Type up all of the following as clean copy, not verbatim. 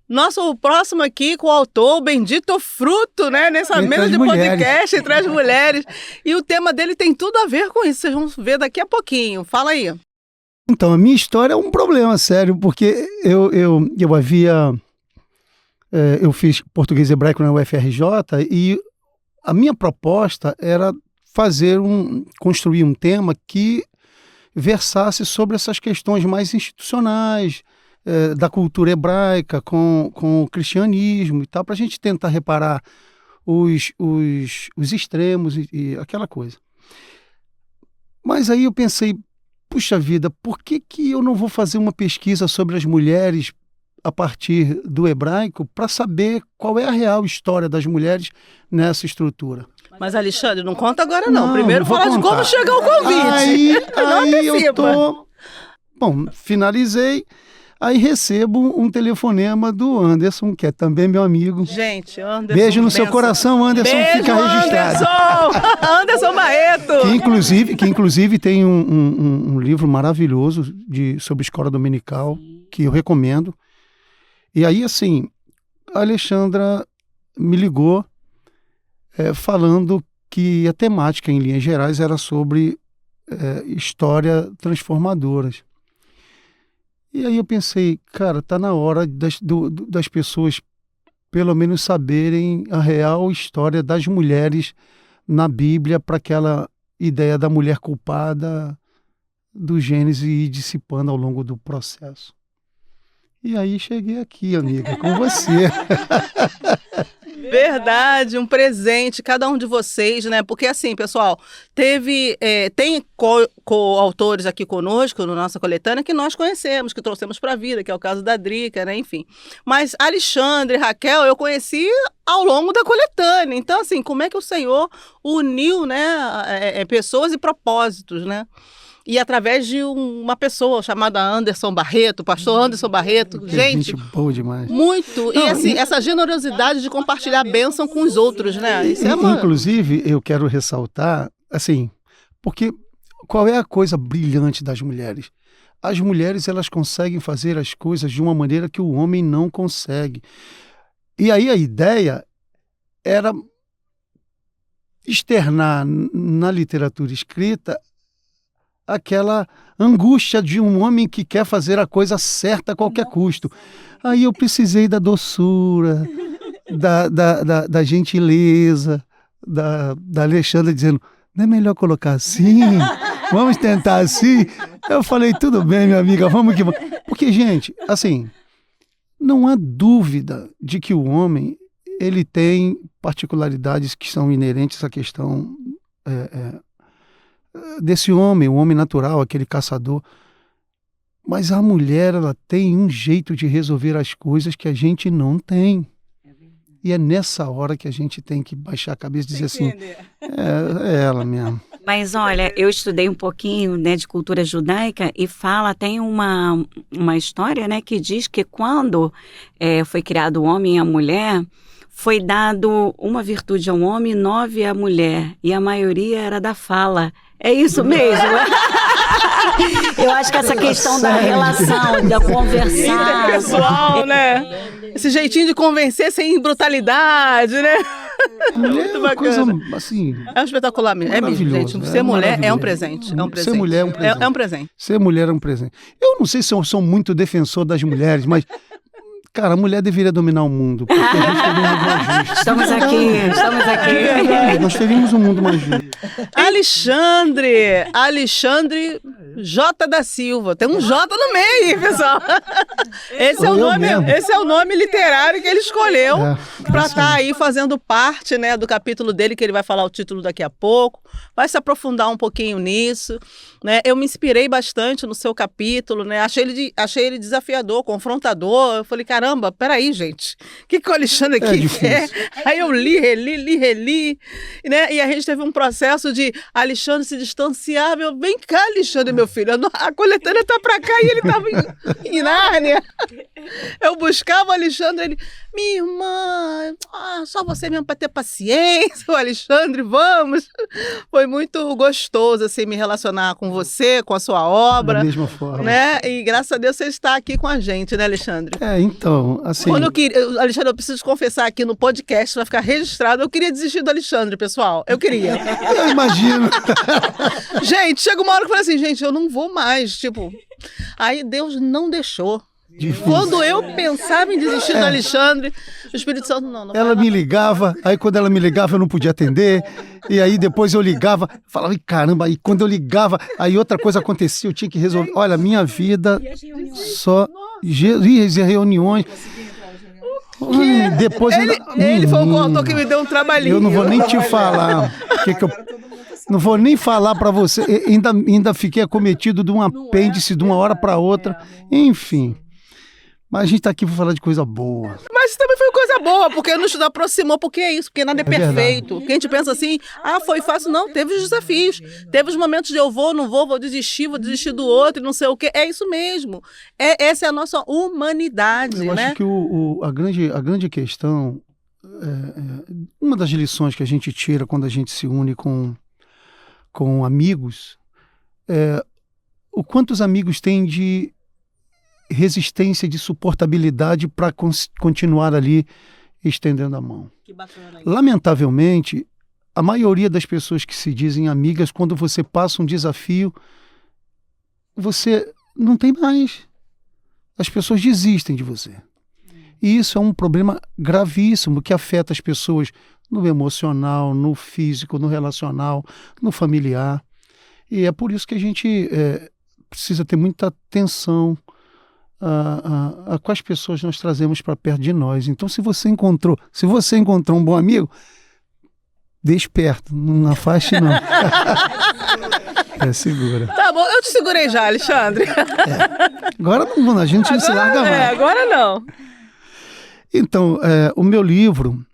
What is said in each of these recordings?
Nosso próximo aqui com o autor, Bendito Fruto, né? Nessa mesa de podcast entre as mulheres. E o tema dele tem tudo a ver com isso. Vocês vão ver daqui a pouquinho. Fala aí. Então, a minha história é um problema sério, porque eu fiz português e hebraico na UFRJ e a minha proposta era construir um tema que versasse sobre essas questões mais institucionais, da cultura hebraica com o cristianismo e tal, para a gente tentar reparar os extremos e aquela coisa. Mas aí eu pensei, puxa vida, por que eu não vou fazer uma pesquisa sobre as mulheres a partir do hebraico para saber qual é a real história das mulheres nessa estrutura? Mas, Alexandre, não conta agora não. Primeiro fala de como chegar ao convite. Aí eu tô... Bom, finalizei. Aí recebo um telefonema do Anderson, que é também meu amigo. Gente, Anderson. Beijo no seu coração, Anderson. Beijo, fica registrado. Anderson Barreto. Que inclusive tem um livro maravilhoso sobre escola dominical, que eu recomendo. E aí, assim, a Alexandra me ligou falando que a temática, em linhas gerais, era sobre história transformadoras. E aí eu pensei, cara, tá na hora das pessoas pelo menos saberem a real história das mulheres na Bíblia, para aquela ideia da mulher culpada do Gênesis ir dissipando ao longo do processo. E aí cheguei aqui, amiga, com você. Verdade, um presente, cada um de vocês, né? Porque assim, pessoal, tem coautores aqui conosco, na nossa coletânea, que nós conhecemos, que trouxemos para a vida, que é o caso da Drica, né? Enfim. Mas Alexandre e Raquel eu conheci ao longo da coletânea. Então, assim, como é que o Senhor uniu, né, pessoas e propósitos, né? E através de uma pessoa chamada Anderson Barreto, pastor Anderson Barreto, gente boa demais. Muito. E assim, essa generosidade de compartilhar a bênção com os outros, né? Isso Inclusive, eu quero ressaltar, assim, porque qual é a coisa brilhante das mulheres? As mulheres, elas conseguem fazer as coisas de uma maneira que o homem não consegue. E aí a ideia era externar na literatura escrita aquela angústia de um homem que quer fazer a coisa certa a qualquer custo. Aí eu precisei da doçura, da gentileza, da Alexandra dizendo, não é melhor colocar assim? Vamos tentar assim? Eu falei, tudo bem, minha amiga, vamos que vamos. Porque, gente, assim, não há dúvida de que o homem, ele tem particularidades que são inerentes à questão desse homem, o homem natural, aquele caçador. Mas a mulher, ela tem um jeito de resolver as coisas que a gente não tem. E é nessa hora que a gente tem que baixar a cabeça e dizer assim, é ela mesmo. Mas olha, eu estudei um pouquinho, né, de cultura judaica e tem uma história, né, que diz que quando foi criado o homem e a mulher, foi dado uma virtude ao homem e 9 à mulher, e a maioria era da fala. É isso mesmo? Eu acho que essa questão da relação, da conversar... Interpessoal, né? Esse jeitinho de convencer sem brutalidade, né? Muito bacana. Coisa, assim, é um espetacular mesmo. É mesmo, gente. Ser mulher é um presente. É um presente. Ser mulher é um presente. É um presente. Ser mulher é um presente. Eu não sei se eu sou muito defensor das mulheres, mas... Cara, a mulher deveria dominar o mundo, porque a gente teria um mundo mais justo. Estamos aqui. Nós teríamos um mundo mais justo. Alexandre J. da Silva. Tem um J no meio, hein, pessoal? Esse é o nome literário que ele escolheu para estar aí fazendo parte, né, do capítulo dele, que ele vai falar o título daqui a pouco. Vai se aprofundar um pouquinho nisso, né? Eu me inspirei bastante no seu capítulo, né? Achei ele desafiador, confrontador. Eu falei, caramba, peraí, gente. O que o Alexandre aqui quer? Aí eu reli, né? E a gente teve um processo de Alexandre se distanciar. Vem cá, Alexandre, meu filho. A coletânea tá pra cá e ele tava em Nárnia. Eu buscava o Alexandre, ele, minha irmã, só você mesmo para ter paciência, o Alexandre, vamos. Foi muito gostoso, assim, me relacionar com você, com a sua obra. Da mesma forma. Né? E graças a Deus você está aqui com a gente, né, Alexandre? Então, assim... Alexandre, eu preciso confessar aqui no podcast, vai ficar registrado, eu queria desistir do Alexandre, pessoal. Eu queria. Eu imagino. Gente, chega uma hora que eu falei assim, gente, eu não vou mais, tipo... Aí Deus não deixou. Difícil. Quando eu pensava em desistir do Alexandre, o Espírito Santo não ela me ligava, aí quando ela me ligava eu não podia atender, e aí depois eu ligava, falava, caramba, aí quando eu ligava, aí outra coisa acontecia, eu tinha que resolver. Olha, minha vida só... E reuniões... Depois ele foi o coautor que me deu um trabalhinho. Eu não vou nem te falar. Não vou nem falar para você. Ainda fiquei acometido de um apêndice de uma hora para outra. Enfim. Mas a gente está aqui para falar de coisa boa. Mas também foi coisa boa, porque nos aproximou, porque é isso, porque nada é perfeito. Porque a gente pensa assim, foi fácil. Não, teve os desafios. Teve os momentos de eu não vou desistir do outro, não sei o quê. É isso mesmo. Essa é a nossa humanidade, eu acho que a grande questão, uma das lições que a gente tira quando a gente se une com amigos, o quanto os amigos têm de resistência, de suportabilidade para continuar ali estendendo a mão. Que bacana. Lamentavelmente, a maioria das pessoas que se dizem amigas, quando você passa um desafio, você não tem mais. As pessoas desistem de você. E isso é um problema gravíssimo que afeta as pessoas no emocional, no físico, no relacional, no familiar. E é por isso que a gente precisa ter muita atenção a quais pessoas nós trazemos para perto de nós. Então, se você encontrou um bom amigo, deixe perto, não afaste não. Segura. Tá bom, eu te segurei já, Alexandre. Agora não, a gente não se larga mais. Agora não. Então, o meu livro,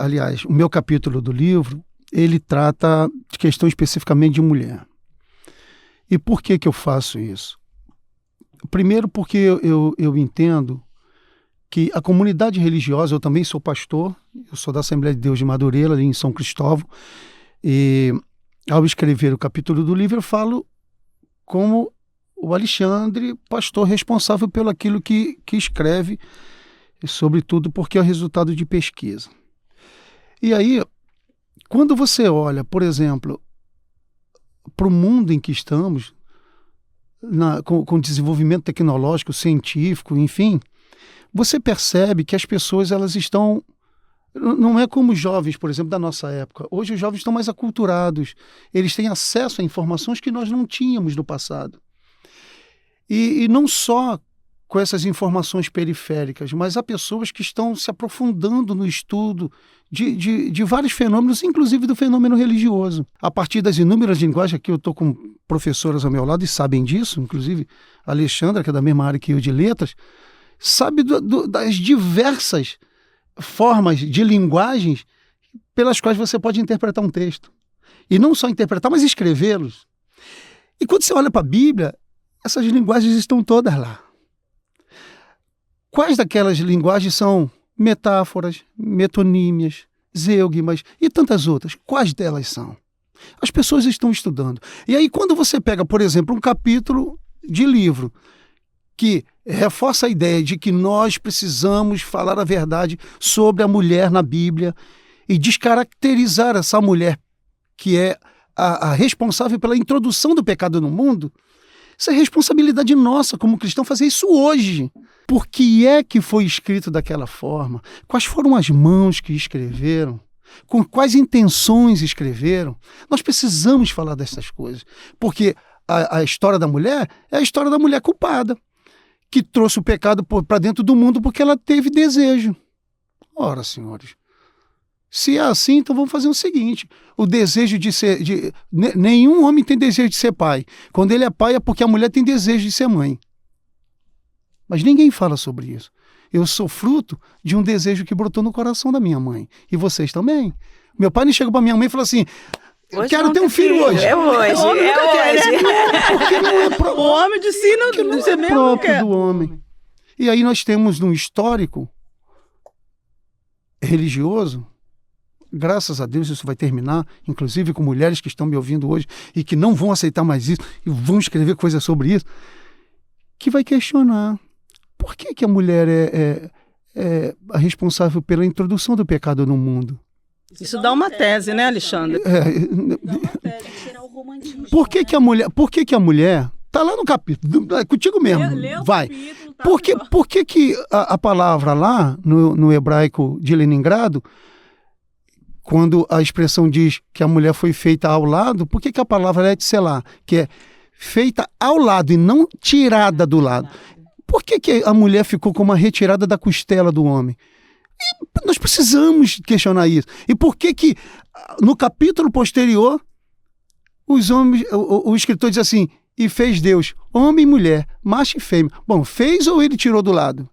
aliás, o meu capítulo do livro, ele trata de questão especificamente de mulher. E por que eu faço isso? Primeiro porque eu entendo que a comunidade religiosa, eu também sou pastor, eu sou da Assembleia de Deus de Madureira, ali em São Cristóvão, e ao escrever o capítulo do livro eu falo como o Alexandre, pastor responsável pelo aquilo que escreve, e sobretudo porque é o resultado de pesquisa. E aí, quando você olha, por exemplo, para o mundo em que estamos, com desenvolvimento tecnológico, científico, enfim, você percebe que as pessoas elas estão... Não é como os jovens, por exemplo, da nossa época. Hoje os jovens estão mais aculturados. Eles têm acesso a informações que nós não tínhamos no passado. E não só com essas informações periféricas, mas há pessoas que estão se aprofundando no estudo de vários fenômenos, inclusive do fenômeno religioso. A partir das inúmeras linguagens, aqui eu estou com professoras ao meu lado e sabem disso, inclusive a Alexandra, que é da mesma área que eu de letras, sabe das diversas formas de linguagens pelas quais você pode interpretar um texto. E não só interpretar, mas escrevê-los. E quando você olha para a Bíblia, essas linguagens estão todas lá. Quais daquelas linguagens são metáforas, metonímias, zeugmas e tantas outras? Quais delas são? As pessoas estão estudando. E aí quando você pega, por exemplo, um capítulo de livro que reforça a ideia de que nós precisamos falar a verdade sobre a mulher na Bíblia e descaracterizar essa mulher que é a responsável pela introdução do pecado no mundo, isso é responsabilidade nossa como cristão fazer isso hoje. Por que é que foi escrito daquela forma? Quais foram as mãos que escreveram? Com quais intenções escreveram? Nós precisamos falar dessas coisas, porque a história da mulher é a história da mulher culpada, que trouxe o pecado para dentro do mundo porque ela teve desejo. Ora, senhores, se é assim, então vamos fazer o seguinte: o desejo de ser... nenhum homem tem desejo de ser pai. Quando ele é pai é porque a mulher tem desejo de ser mãe. Mas ninguém fala sobre isso. Eu sou fruto de um desejo que brotou no coração da minha mãe. E vocês também. Meu pai não chegou para minha mãe e falou assim: eu quero ter um filho hoje. É hoje. Porque não é o homem de si não é próprio do homem. E aí nós temos no histórico religioso, graças a Deus isso vai terminar, inclusive com mulheres que estão me ouvindo hoje e que não vão aceitar mais isso e vão escrever coisas sobre isso, que vai questionar por que a mulher é a responsável pela introdução do pecado no mundo. Isso dá uma tese, né, Alexandre? Por que a mulher tá lá no capítulo, é contigo mesmo, vai. Por que a palavra lá no hebraico de Leningrado, quando a expressão diz que a mulher foi feita ao lado, por que a palavra é tselá, que é feita ao lado e não tirada do lado? Por que a mulher ficou como uma retirada da costela do homem? E nós precisamos questionar isso. E por que no capítulo posterior os homens, o escritor diz assim, e fez Deus, homem e mulher, macho e fêmea. Bom, fez ou ele tirou do lado?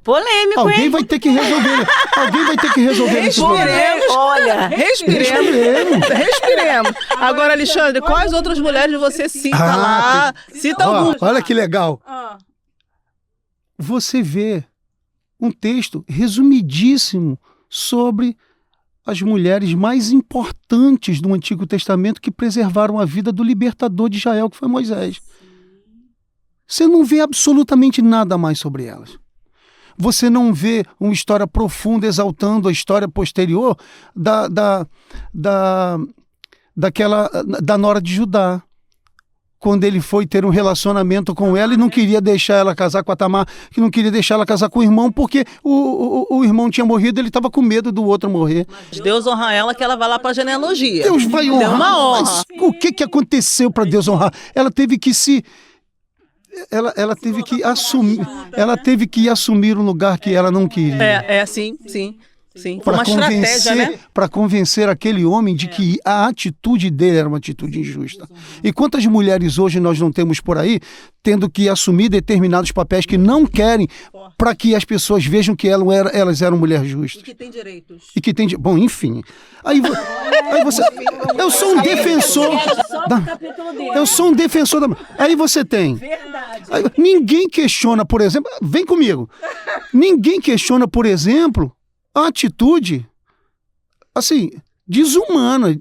Polêmico, Alguém hein? vai ter que resolver. Alguém vai ter que resolver esse problema. Olha, Respiremos. Agora, Alexandre, quais outras mulheres você cita lá? Cita algumas. Olha que legal. Você vê um texto resumidíssimo sobre as mulheres mais importantes do Antigo Testamento que preservaram a vida do libertador de Israel, que foi Moisés. Você não vê absolutamente nada mais sobre elas. Você não vê uma história profunda exaltando a história posterior da nora de Judá, quando ele foi ter um relacionamento com ela e não queria deixar ela casar com a Tamar, que não queria deixar ela casar com o irmão, porque o irmão tinha morrido, ele estava com medo do outro morrer. Deus honra ela, que ela vai lá para a genealogia. Deus vai honrar. Deu uma honra. Mas o que aconteceu para Deus honrar? Ela teve que ela teve que assumir um lugar que ela não queria. Sim. Foi uma estratégia, né? Para convencer aquele homem de que a atitude dele era uma atitude injusta. E quantas mulheres hoje nós não temos por aí tendo que assumir determinados papéis que não querem para que as pessoas vejam que elas eram mulheres justas. E que têm direitos. Bom, enfim. Aí você... Eu sou um defensor... Eu sou um defensor da... Aí você tem... Ninguém questiona, por exemplo... Vem comigo. Ninguém questiona, por exemplo, a atitude, assim, desumana,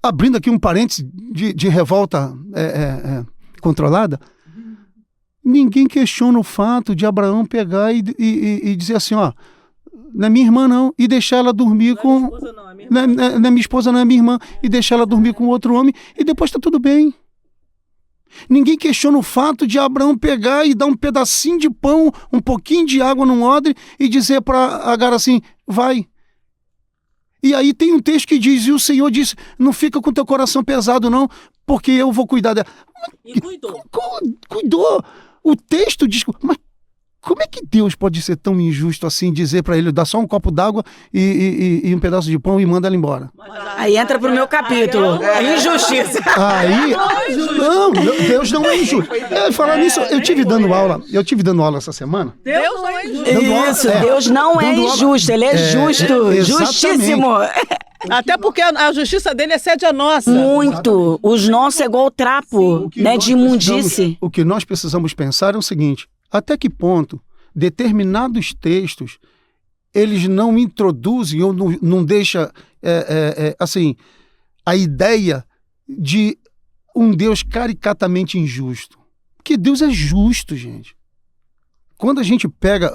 abrindo aqui um parênteses de revolta controlada, ninguém questiona o fato de Abraão pegar e dizer assim, ó, não é minha irmã não, e deixar ela dormir com... Não é minha esposa, não é minha irmã, e deixar ela dormir com outro homem, e depois tá tudo bem. Ninguém questiona o fato de Abraão pegar e dar um pedacinho de pão, um pouquinho de água num odre e dizer para Agar assim, vai. E aí tem um texto que diz, e o Senhor disse, não fica com teu coração pesado não, porque eu vou cuidar dela. E cuidou. Cuidou. O texto diz, mas como é que Deus pode ser tão injusto assim, dizer para ele, dá só um copo d'água e um pedaço de pão e manda ela embora? Aí entra pro meu capítulo, a injustiça. Não, Deus não é injusto. Falar nisso, eu tive dando aula essa semana. Deus não é injusto. Deus não é injusto, ele é justo, justíssimo. Até porque a justiça dele excede a nossa. Muito. Os nossos é igual trapo, né, de imundície. O que nós precisamos pensar é o seguinte, até que ponto determinados textos eles não introduzem ou não deixam assim, a ideia de um Deus caricatamente injusto. Porque Deus é justo, gente. Quando a gente pega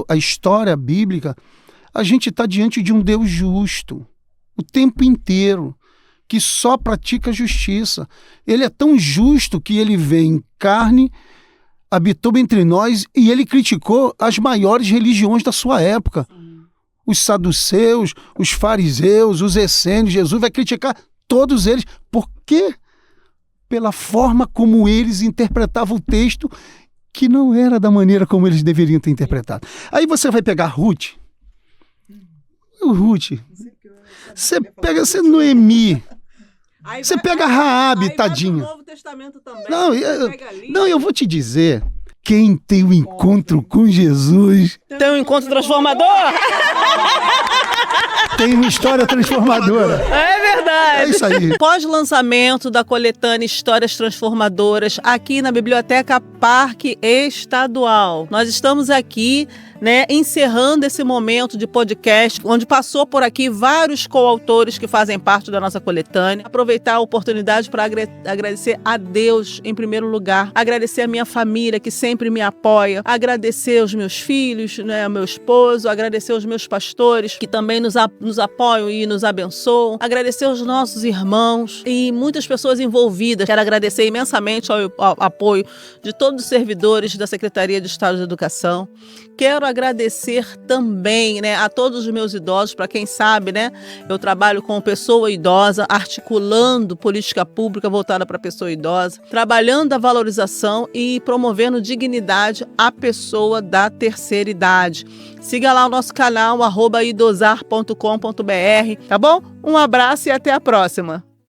a história bíblica, a gente está diante de um Deus justo o tempo inteiro, que só pratica justiça. Ele é tão justo que ele veio em carne, habitou entre nós e ele criticou as maiores religiões da sua época. Os saduceus, os fariseus, os essênios. Jesus vai criticar todos eles. Por quê? Pela forma como eles interpretavam o texto, que não era da maneira como eles deveriam ter interpretado. Aí você vai pegar Ruth. Você pega Noemi. Você pega Raabe, tadinha. Novo Testamento também. Não, eu vou te dizer. Quem tem um encontro com Jesus... Tem um encontro transformador? Tem uma história transformadora. É verdade. É isso aí. Pós-lançamento da coletânea Histórias Transformadoras, aqui na Biblioteca Parque Estadual. Nós estamos aqui né, encerrando esse momento de podcast, onde passou por aqui vários coautores que fazem parte da nossa coletânea. Aproveitar a oportunidade para agradecer a Deus em primeiro lugar, agradecer a minha família que sempre me apoia, agradecer os meus filhos, né, meu esposo, agradecer os meus pastores que também nos apoiam e nos abençoam, agradecer os nossos irmãos e muitas pessoas envolvidas. Quero agradecer imensamente ao apoio de todos os servidores da Secretaria de Estado de Educação. Quero agradecer também, né, a todos os meus idosos. Para quem sabe, né, eu trabalho com pessoa idosa, articulando política pública voltada para a pessoa idosa, trabalhando a valorização e promovendo dignidade à pessoa da terceira idade. Siga lá o nosso canal, @idosar.com.br, tá bom? Um abraço e até a próxima.